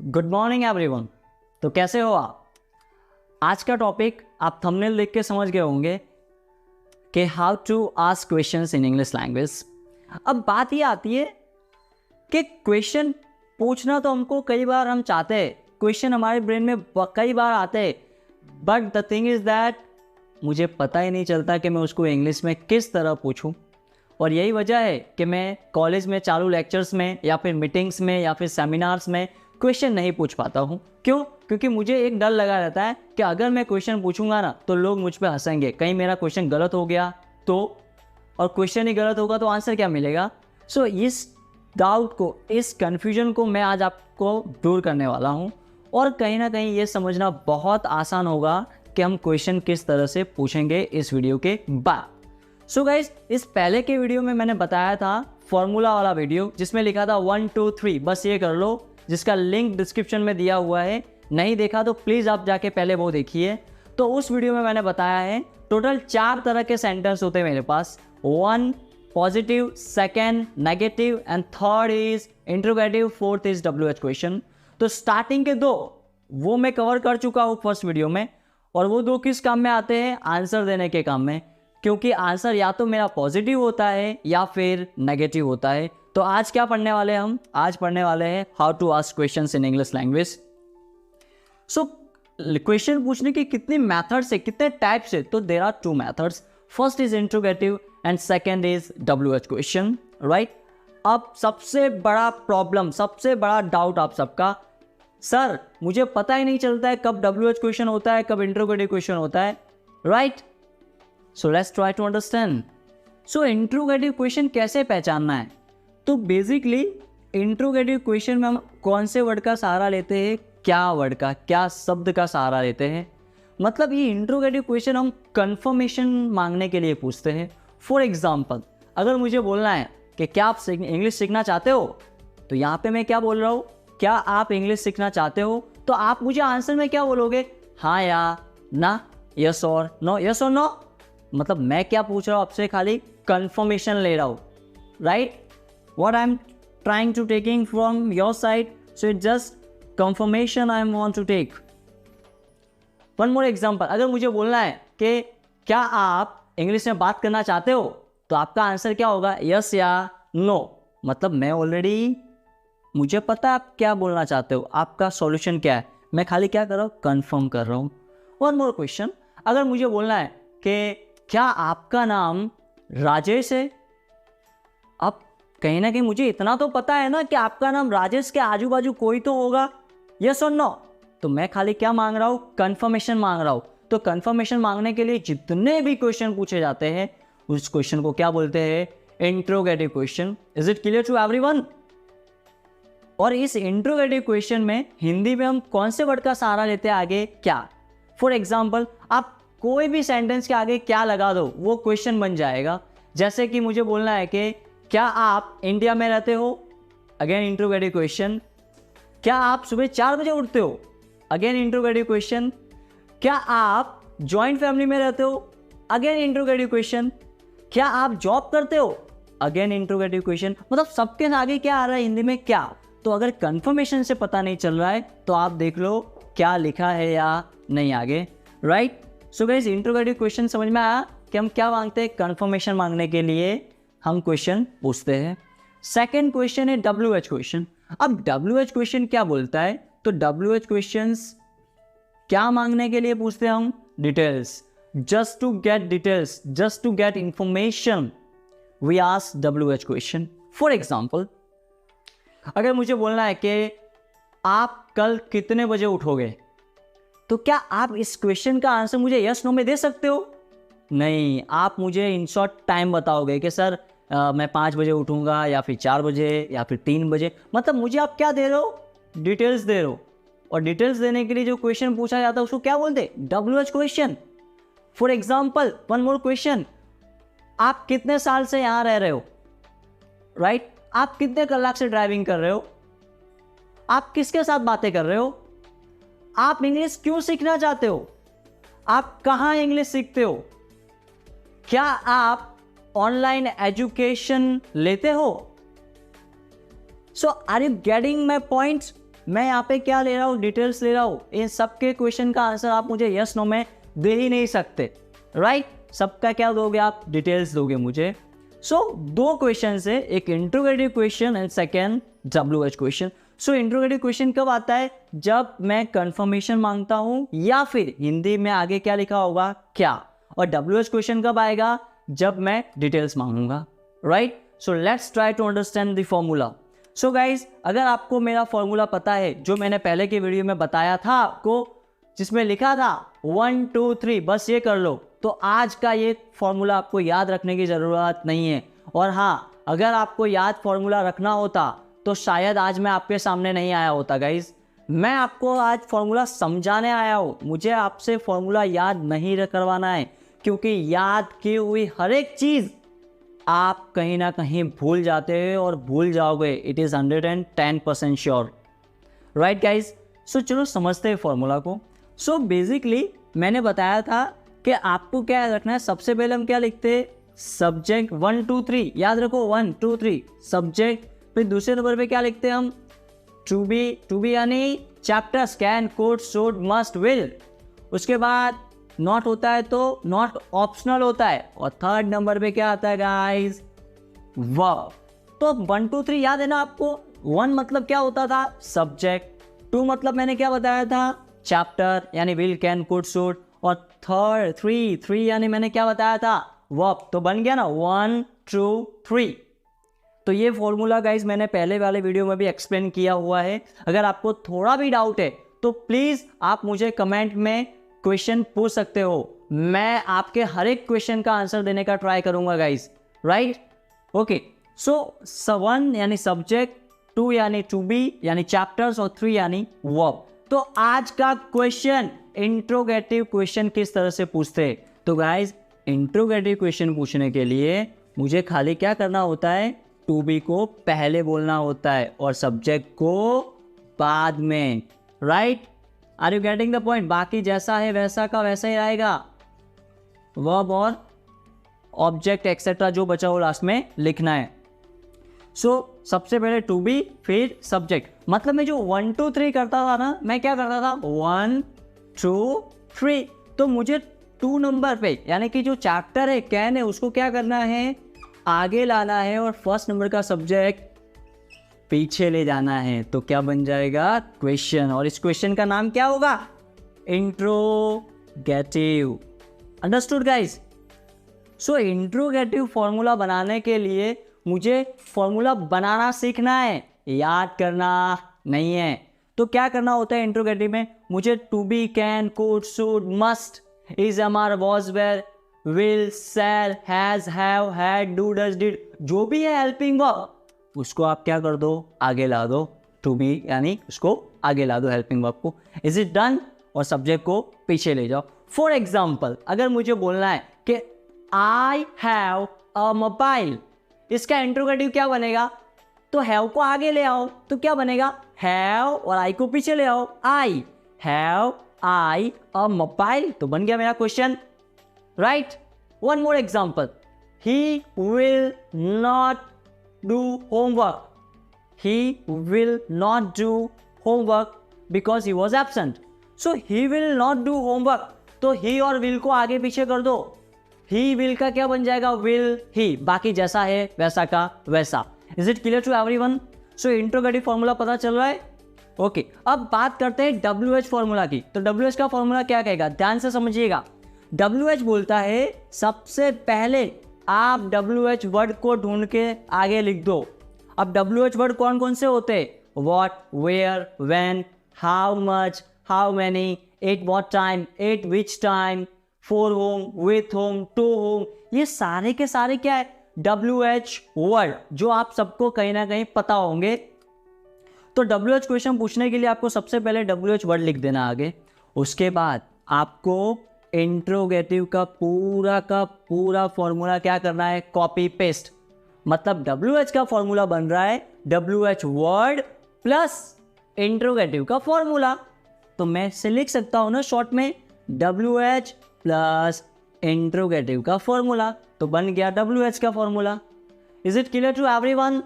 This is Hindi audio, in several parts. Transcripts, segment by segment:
Good morning everyone. तो कैसे हो आप? आज का टॉपिक आप थंबनेल देख के समझ गए होंगे कि how to ask questions in English language. अब बात ये आती है कि क्वेश्चन पूछना तो हमको कई बार हम चाहते हैं, क्वेश्चन हमारे ब्रेन में कई बार आते हैं, but the thing is that मुझे पता ही नहीं चलता कि मैं उसको इंग्लिश में किस तरह पूछूं। और यही वजह है कि मैं कॉलेज में चालू लेक्चर्स में या फिर मीटिंग्स में या फिर सेमिनार्स में क्वेश्चन नहीं पूछ पाता हूँ। क्यों? क्योंकि मुझे एक डर लगा रहता है कि अगर मैं क्वेश्चन पूछूंगा ना तो लोग मुझ पे हंसेंगे, कहीं मेरा क्वेश्चन गलत हो गया तो, और क्वेश्चन ही गलत होगा तो आंसर क्या मिलेगा। सो इस डाउट को, इस कन्फ्यूजन को मैं आज आपको दूर करने वाला हूँ और कहीं ना कहीं ये समझना बहुत आसान होगा कि हम क्वेश्चन किस तरह से पूछेंगे इस वीडियो के बाद। सो गाइज, इस पहले के वीडियो में मैंने बताया था फॉर्मूला वाला वीडियो जिसमें लिखा था 1 2 3 बस ये कर लो, जिसका लिंक डिस्क्रिप्शन में दिया हुआ है। नहीं देखा तो प्लीज़ आप जाके पहले वो देखिए। तो उस वीडियो में मैंने बताया है टोटल 4 तरह के सेंटेंस होते हैं मेरे पास। 1 positive, second negative and third is interrogative, fourth is WH question. तो स्टार्टिंग के 2 वो मैं कवर कर चुका हूँ फर्स्ट वीडियो में, और वो 2 किस काम में आते हैं? आंसर देने के काम में, क्योंकि आंसर या तो मेरा पॉजिटिव होता है या फिर नेगेटिव होता है। तो आज क्या पढ़ने वाले हैं हम? आज पढ़ने वाले हैं how to ask questions in English language. So question पूछने के कितने मेथड्स है, कितने टाइप्स है? तो there are 2 methods. First is interrogative and second is WH question, right. अब सबसे बड़ा प्रॉब्लम, सबसे बड़ा डाउट आप सबका, सर मुझे पता ही नहीं चलता है कब WH क्वेश्चन होता है, कब इंट्रोगेटिव क्वेश्चन होता है, right. So let's try to understand. So interrogative question कैसे पहचानना है? तो बेसिकली इंट्रोगेटिव क्वेश्चन में हम कौन से वर्ड का सहारा लेते हैं? क्या वर्ड का, क्या शब्द का सहारा लेते हैं? मतलब ये इंट्रोगेटिव क्वेश्चन हम कंफर्मेशन मांगने के लिए पूछते हैं। फॉर एग्जाम्पल, अगर मुझे बोलना है कि क्या आप इंग्लिश सीखना चाहते हो, तो यहाँ पे मैं क्या बोल रहा हूँ? क्या आप इंग्लिश सीखना चाहते हो? तो आप मुझे आंसर में क्या बोलोगे? हाँ या ना, यस और नो, यस और नो। मतलब मैं क्या पूछ रहा हूँ आपसे? खाली कंफर्मेशन ले रहा हूँ, right. What I'm trying to taking from your side, so it's just confirmation I want to take. One more example, अगर मुझे बोलना है कि क्या आप इंग्लिश में बात करना चाहते हो, तो आपका आंसर क्या होगा? यस या नो। मतलब मैं ऑलरेडी, मुझे पता है आप क्या बोलना चाहते हो, आपका सॉल्यूशन क्या है, मैं खाली क्या कर रहा हूँ? कंफर्म कर रहा हूँ। वन मोर क्वेश्चन, अगर मुझे बोलना है कि क्या आपका नाम राजेश है, अब कहीं ना कहीं मुझे इतना तो पता है ना कि आपका नाम राजेश के आजू बाजू कोई तो होगा, यस और नो। तो मैं खाली क्या मांग रहा हूँ? कंफर्मेशन मांग रहा हूँ। तो कंफर्मेशन मांगने के लिए जितने भी क्वेश्चन पूछे जाते हैं उस क्वेश्चन को क्या बोलते हैं? Interrogative question. Is it clear to everyone? और इस इंट्रोगेटिव क्वेश्चन में हिंदी में हम कौन से वर्ड का सहारा लेते हैं आगे? क्या। फॉर एग्जाम्पल, आप कोई भी सेंटेंस के आगे क्या लगा दो वो क्वेश्चन बन जाएगा। जैसे कि मुझे बोलना है कि क्या आप इंडिया में रहते हो? Again interrogative question. क्या आप सुबह 4 बजे उठते हो? Again interrogative question. क्या आप जॉइंट फैमिली में रहते हो? Again interrogative question. क्या आप जॉब करते हो? Again interrogative question. मतलब सबके आगे क्या आ रहा है हिंदी में? क्या। तो अगर कंफर्मेशन से पता नहीं चल रहा है तो आप देख लो क्या लिखा है या नहीं आगे, right. So guys, interrogative question समझ में आया कि हम क्या मांगते हैं? कंफर्मेशन मांगने के लिए हम क्वेश्चन पूछते हैं। सेकेंड क्वेश्चन है WH क्वेश्चन। अब WH क्वेश्चन क्या बोलता है? तो WH क्वेश्चंस क्या मांगने के लिए पूछते हैं हम? Details. Just to get details, just to get information, we ask WH question. For example, अगर मुझे बोलना है कि आप कल कितने बजे उठोगे, तो क्या आप इस क्वेश्चन का आंसर मुझे यस नो में दे सकते हो? नहीं, आप मुझे इन शॉर्ट टाइम बताओगे कि सर मैं 5 बजे उठूंगा या फिर 4 बजे या फिर 3 बजे। मतलब मुझे आप क्या दे रहे हो? डिटेल्स दे रहे हो। और डिटेल्स देने के लिए जो क्वेश्चन पूछा जाता है उसको क्या बोलते? WH question. For example, one more question, आप कितने साल से यहाँ रह रहे हो, राइट। आप कितने कलाक से ड्राइविंग कर रहे हो? आप किसके साथ बातें कर रहे हो? आप इंग्लिश क्यों सीखना चाहते हो? आप कहाँ इंग्लिश सीखते हो? क्या आप ऑनलाइन एजुकेशन लेते हो? So are you getting my point? मैं यहाँ पे क्या ले रहा हूँ, डिटेल्स ले रहा हूँ। इन सबके क्वेश्चन का आंसर आप मुझे यस नो में दे ही नहीं सकते, राइट। सबका क्या दोगे आप, डिटेल्स दोगे मुझे। सो 2 क्वेश्चन है, एक interrogative question and second WH question. So interrogative question कब आता है, जब मैं कंफर्मेशन मांगता हूँ या फिर हिंदी में आगे क्या लिखा होगा क्या। और WH क्वेश्चन कब आएगा, जब मैं डिटेल्स मांगूंगा, right. So let's try to understand the formula. So guys, अगर आपको मेरा फॉर्मूला पता है जो मैंने पहले की वीडियो में बताया था आपको, जिसमें लिखा था 1 2 3, बस ये कर लो, तो आज का ये फॉर्मूला आपको याद रखने की ज़रूरत नहीं है। और हाँ, अगर आपको याद फॉर्मूला रखना होता तो शायद आज मैं आपके सामने नहीं आया होता गाइज। मैं आपको आज फॉर्मूला समझाने आया हूँ, मुझे आपसे फॉर्मूला याद नहीं करवाना है, क्योंकि याद की हुई हर एक चीज़ आप कहीं ना कहीं भूल जाते हैं और भूल जाओगे, it is 110% sure, right guys. So चलो समझते हैं फॉर्मूला को। सो बेसिकली मैंने बताया था कि आपको क्या याद रखना है, सबसे पहले हम क्या लिखते हैं, सब्जेक्ट 1 2 3, याद रखो 1 2 3 सब्जेक्ट। फिर दूसरे नंबर पे क्या लिखते हैं हम, टू बी यानी chapters, can, could, should, must, will. उसके बाद नॉट होता है तो नॉट ऑप्शनल होता है। और थर्ड नंबर पे क्या आता है गाइस, वर्ब। तो 1 2 3 याद है ना आपको। 1 मतलब क्या होता था, सब्जेक्ट। 2 मतलब मैंने क्या बताया था, चैप्टर यानी विल, कैन, कुड, शुड। और थर्ड 3 यानी मैंने क्या बताया था, वर्ब। तो बन गया ना 1 2 3। तो ये फॉर्मूला गाइज मैंने पहले वाले वीडियो में भी एक्सप्लेन किया हुआ है। अगर आपको थोड़ा भी डाउट है तो प्लीज़ आप मुझे कमेंट में क्वेश्चन पूछ सकते हो, मैं आपके हर एक क्वेश्चन का आंसर देने का ट्राई करूंगा गाइज, राइट। ओके, सो 1 यानी सब्जेक्ट, 2 यानी टू बी यानी चैप्टर्स, और 3 यानी वर्ब। तो आज का क्वेश्चन इंट्रोगेटिव क्वेश्चन किस तरह से पूछते हैं। तो गाइज इंट्रोगेटिव क्वेश्चन पूछने के लिए मुझे खाली क्या करना होता है, टू बी को पहले बोलना होता है और सब्जेक्ट को बाद में, right. Are you getting the point. बाकी जैसा है वैसा का वैसा ही आएगा, वर्ब और ऑब्जेक्ट एक्सेट्रा जो बचा हो लास्ट में लिखना है। सो सबसे पहले टू बी फिर सब्जेक्ट। मतलब मैं जो 1 2 3 करता था ना, मैं क्या करता था 1 2 3। तो मुझे 2 नंबर पे यानी कि जो चैप्टर है, कैन है, उसको क्या करना है, आगे लाना है और फर्स्ट नंबर का सब्जेक्ट पीछे ले जाना है। तो क्या बन जाएगा, क्वेश्चन। और इस क्वेश्चन का नाम क्या होगा, interrogative. Understood guys. So interrogative formula बनाने के लिए मुझे फॉर्मूला बनाना सीखना है, याद करना नहीं है। तो क्या करना होता है इंट्रोगेटिव में, मुझे to be, can, could, should, must, is, am, was, were, will, shall, has, have, had, do, does, did, जो भी है हेल्पिंग वर्ब, उसको आप क्या कर दो, आगे ला दो। टू बी यानी उसको आगे ला दो हेल्पिंग वर्ब को। इज इट डन, और सब्जेक्ट को पीछे ले जाओ। फॉर एग्जाम्पल अगर मुझे बोलना है कि आई हैव अ मोबाइल, इसका इंट्रोगेटिव क्या बनेगा, तो हैव को आगे ले आओ तो क्या बनेगा, हैव, और आई को पीछे ले आओ, I have I a mobile. तो बन गया मेरा question, right. One more example, he will not do homework, he will not do homework because he was absent. So he will not do homework, तो he और will को आगे पीछे कर दो। he will का क्या बन जाएगा, will he, बाकी जैसा है वैसा का वैसा। Is it clear to everyone? So interrogative formula पता चल रहा है। ओके, अब बात करते हैं WH फॉर्मूला की। तो WH का फॉर्मूला क्या कहेगा, ध्यान से समझिएगा। WH बोलता है सबसे पहले आप WH वर्ड को ढूंढ के आगे लिख दो। अब WH वर्ड कौन कौन से होते हैं, what, where, when, how much, how many, at what time, at which time, for whom, with whom, to whom, ये सारे के सारे क्या है, WH वर्ड, जो आप सबको कहीं ना कहीं पता होंगे। तो WH क्वेश्चन पूछने के लिए आपको सबसे पहले WH वर्ड लिख देना आगे। उसके बाद आपको इंट्रोगेटिव का पूरा फॉर्मूला क्या करना है, कॉपी पेस्ट। मतलब WH का फॉर्मूला बन रहा है WH वर्ड प्लस इंट्रोगेटिव का फॉर्मूला। तो मैं इसे लिख सकता हूं ना शॉर्ट में, WH प्लस इंट्रोगेटिव का फॉर्मूला। तो बन गया WH का formula. Is it clear to everyone?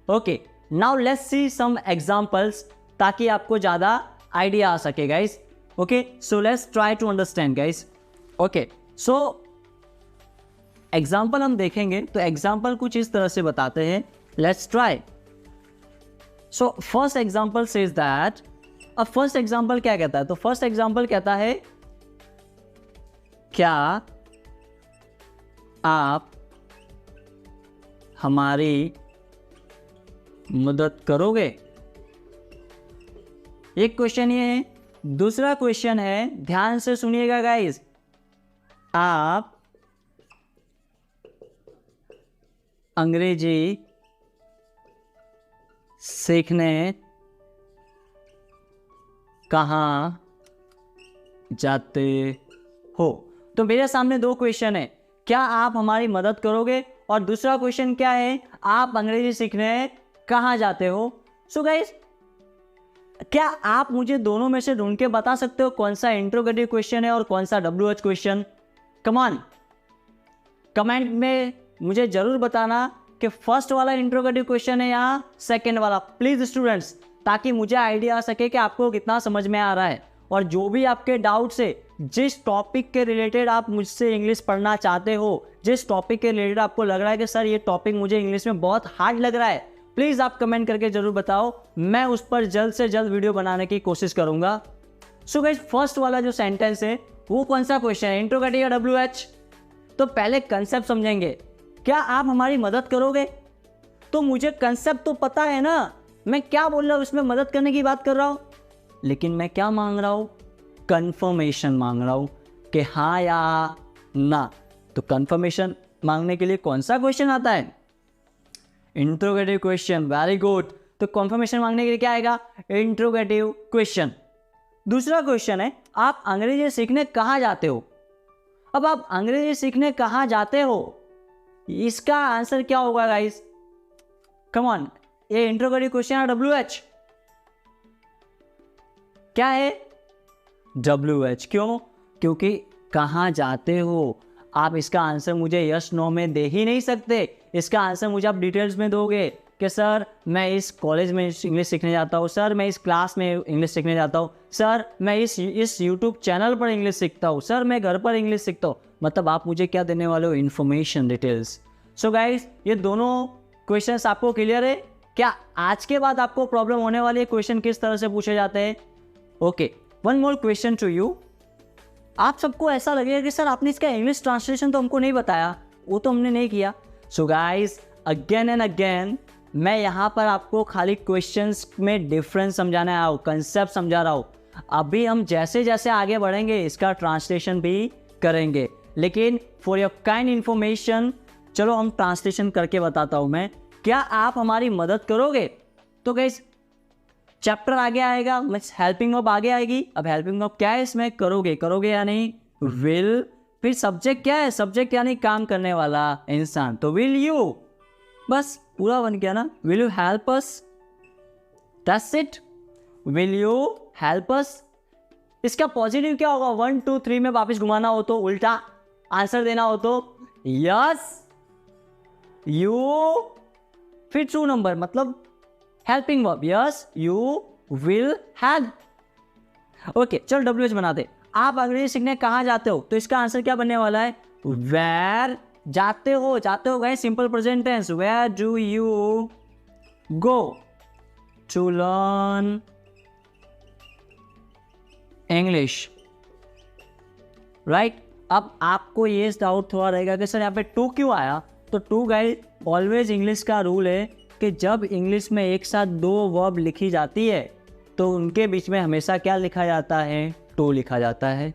Okay, now let's see some examples ताकि आपको ज़्यादा आइडिया आ सके guys. Okay, so let's try to understand guys. Okay, so example हम देखेंगे तो एग्जाम्पल कुछ इस तरह से बताते हैं. Let's try. So first example says that, अब फर्स्ट एग्जाम्पल क्या कहता है? तो फर्स्ट एग्जाम्पल कहता है क्या आप हमारी मदद करोगे? एक क्वेश्चन ये है. दूसरा क्वेश्चन है, ध्यान से सुनिएगा गाइस, आप अंग्रेजी सीखने कहाँ जाते हो? तो मेरे सामने दो क्वेश्चन है, क्या आप हमारी मदद करोगे, और दूसरा क्वेश्चन क्या है, आप अंग्रेजी सीखने कहाँ जाते हो. सो गाइस, क्या आप मुझे दोनों में से ढूंढ के बता सकते हो कौन सा इंट्रोगेटिव क्वेश्चन है और कौन सा WH question? Come on, comment में मुझे जरूर बताना कि फर्स्ट वाला इंट्रोगेटिव क्वेश्चन है या सेकंड वाला, प्लीज स्टूडेंट्स, ताकि मुझे आइडिया आ सके कि आपको कितना समझ में आ रहा है. और जो भी आपके डाउट्स है, जिस टॉपिक के रिलेटेड आप मुझसे इंग्लिश पढ़ना चाहते हो, जिस टॉपिक के रिलेटेड आपको लग रहा है कि सर ये टॉपिक मुझे इंग्लिश में बहुत हार्ड लग रहा है, प्लीज़ आप कमेंट करके जरूर बताओ. मैं उस पर जल्द से जल्द वीडियो बनाने की कोशिश करूंगा. सो गाइस, फर्स्ट वाला जो सेंटेंस है वो कौन सा क्वेश्चन है, इंट्रोगेटिव या WH? तो पहले कंसेप्ट समझेंगे. क्या आप हमारी मदद करोगे? तो मुझे कंसेप्ट तो पता है ना, मैं क्या बोल रहा हूँ, इसमें मदद करने की बात कर रहा हूँ, लेकिन मैं क्या मांग रहा हूँ, कंफर्मेशन मांग रहा हूँ कि हाँ या ना. तो कंफर्मेशन मांगने के लिए कौन सा क्वेश्चन आता है? Interrogative question. Very good. तो कंफर्मेशन मांगने के लिए क्या आएगा? Interrogative question. दूसरा क्वेश्चन है, आप अंग्रेजी सीखने कहाँ जाते हो? अब आप अंग्रेजी सीखने कहाँ जाते हो, इसका आंसर क्या होगा गाइस? कम ऑन, ये इंट्रोगेटिव क्वेश्चन है WH? क्या है? WH. क्यों? क्योंकि कहाँ जाते हो, आप इसका आंसर मुझे यस नो में दे ही नहीं सकते. इसका आंसर मुझे आप डिटेल्स में दोगे कि सर मैं इस कॉलेज में इंग्लिश सीखने जाता हूँ, सर मैं इस क्लास में इंग्लिश सीखने जाता हूँ, सर मैं इस यूट्यूब चैनल पर इंग्लिश सीखता हूँ, सर मैं घर पर इंग्लिश सीखता हूँ. मतलब आप मुझे क्या देने वाले हो? Information, details. सो गाइस, ये दोनों क्वेश्चंस आपको क्लियर है? क्या आज के बाद आपको प्रॉब्लम होने वाली है क्वेश्चन किस तरह से पूछे जाते हैं? Okay, one more question to you. आप सबको ऐसा लगेगा कि सर आपने इसका इंग्लिश ट्रांसलेशन तो हमको नहीं बताया, वो तो हमने नहीं किया. So guys, again and again मैं यहाँ पर आपको खाली क्वेश्चंस में डिफरेंस समझाने आया हूँ, कंसेप्ट समझा रहा हूँ. अभी हम जैसे जैसे आगे बढ़ेंगे इसका ट्रांसलेशन भी करेंगे, लेकिन फॉर योर काइंड इन्फॉर्मेशन, चलो हम ट्रांसलेशन करके बताता हूँ मैं. क्या आप हमारी मदद करोगे? तो गाइस, चैप्टर आगे आएगा, मीन्स हेल्पिंग वर्ब आगे आएगी. अब हेल्पिंग वर्ब क्या है इसमें? करोगे. करोगे या नहीं? विल. फिर सब्जेक्ट क्या है? सब्जेक्ट यानी काम करने वाला इंसान, तो विल यू. बस पूरा बन गया ना. Will you help us? That's it. Will you help us. इसका पॉजिटिव क्या होगा? 1 2 3 में वापस घुमाना हो तो उल्टा आंसर देना हो तो यस यू, फिर 2 नंबर, मतलब helping verb. Yes you will help. Okay, चलो WH बना दे. आप अंग्रेजी सीखने कहाँ जाते हो? तो इसका आंसर क्या बनने वाला है? वेयर जाते हो. जाते हो गए, simple present tense. Where do you go to learn English? Right. अब आपको ये डाउट थोड़ा रहेगा कि सर यहाँ पे टू क्यों आया? तो टू गाइस, ऑलवेज इंग्लिश का रूल है कि जब इंग्लिश में एक साथ 2 वर्ब लिखी जाती है तो उनके बीच में हमेशा क्या लिखा जाता है? टू लिखा जाता है.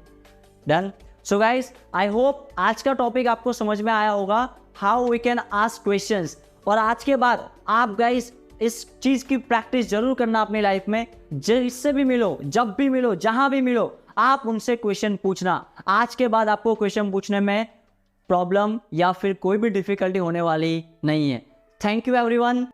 Done. So guys, I hope आज का टॉपिक आपको समझ में आया होगा, how we can ask questions. और आज के बाद आप गाइस इस चीज़ की प्रैक्टिस जरूर करना अपनी लाइफ में. जिससे भी मिलो, जब भी मिलो, जहां भी मिलो, आप उनसे क्वेश्चन पूछना. आज के बाद आपको क्वेश्चन पूछने में प्रॉब्लम या फिर कोई भी डिफिकल्टी होने वाली नहीं है. Thank you everyone.